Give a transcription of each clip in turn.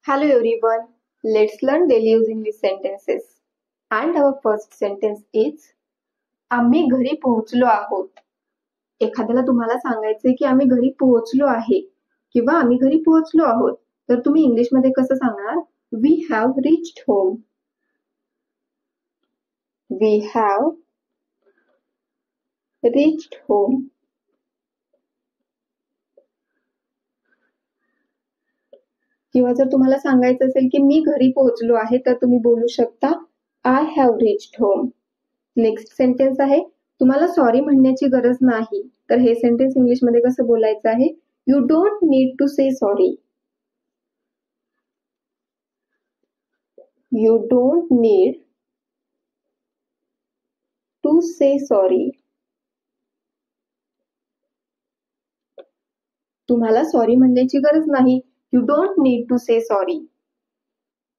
Hello everyone, let's learn daily use English sentences. And our first sentence is आम्ही घरी पोहोचलो आहोत. एखाद्याला तुम्हाला सांगायचंय की आम्ही घरी पोहोचलो आहे किंवा आम्ही घरी पोहोचलो आहोत, तर तुम्ही इंग्लिशमध्ये कसं सांगणार? We have reached home. We have reached home. किंवा जर तुम्हाला सांगायचं असेल की मी घरी पोहोचलो आहे, तर तुम्ही बोलू शकता I have reached home. Next sentence आहे तुम्हाला सॉरी म्हणण्याची गरज नाही, तर हे सेंटेन्स इंग्लिशमध्ये कसं बोलायचं आहे? You don't need to say sorry. You don't need to say sorry. तुम्हाला सॉरी म्हणण्याची गरज नाही. You don't need to say sorry.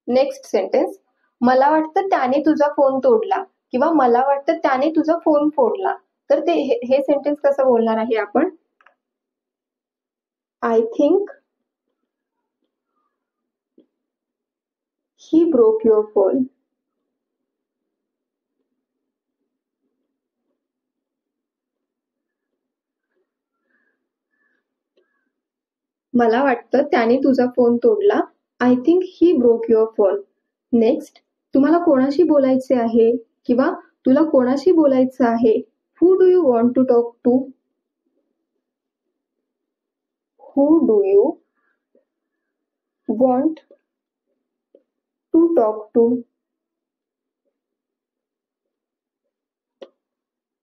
Next sentence मला वाटतं त्याने तुझा फोन तोडला किंवा मला वाटतं त्याने तुझा फोन फोडला, तर ते हे सेंटेन्स कसं बोलणार आहे आपण? I think he broke your phone. मला वाटतं त्याने तुझा फोन तोडला. I think he broke your phone. Next तुम्हाला कोणाशी बोलायचे आहे किंवा तुला कोणाशी बोलायचं आहे? Who do you want to talk to? Who do you want to talk to?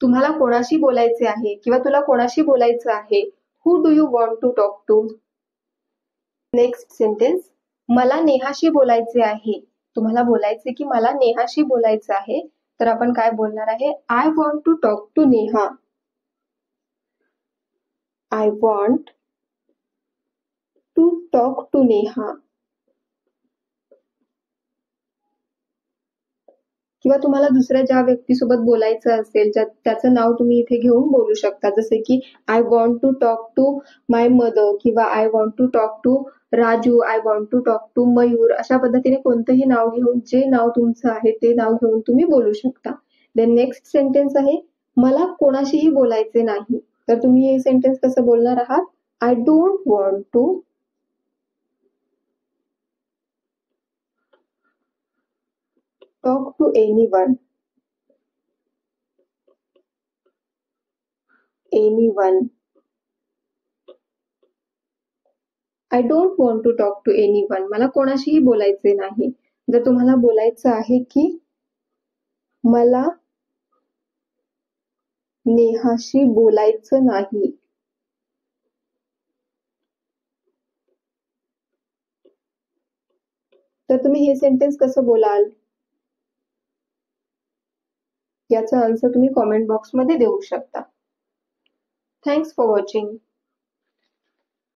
तुम्हाला कोणाशी बोलायचे आहे किंवा तुला कोणाशी बोलायचं आहे? Who do you want to talk to? Next sentence मला नेहाशी बोलायचे आहे. तुम्हाला बोलायचे की मला नेहाशी बोलायचं आहे, तर आपण काय बोलणार आहे? I want to talk to Neha. I want to talk to Neha. किंवा तुम्हाला दुसऱ्या ज्या व्यक्तीसोबत बोलायचं असेल, त्याचं नाव तुम्ही इथे घेऊन बोलू शकता, जसे की I want to talk to my mother किंवा I want to talk to Raju, I want to talk to Mayur. अशा पद्धतीने कोणतंही नाव घेऊन, जे नाव तुमचं आहे ते नाव घेऊन तुम्ही बोलू शकता. देन नेक्स्ट सेंटेन्स आहे मला कोणाशीही बोलायचे नाही, तर तुम्ही हे सेंटेन्स कसं बोलणार आहात? I don't want to talk to anyone. I don't want to talk to anyone. मला कोणाशीही बोलायचे नाही. जर तुम्हाला बोलायचं आहे की मला नेहाशी बोलायचं नाही, तर तुम्ही हे सेंटेन्स कसं बोलाल? याचा आन्सर तुम्ही कॉमेंट बॉक्समध्ये देऊ शकता. Thanks for watching.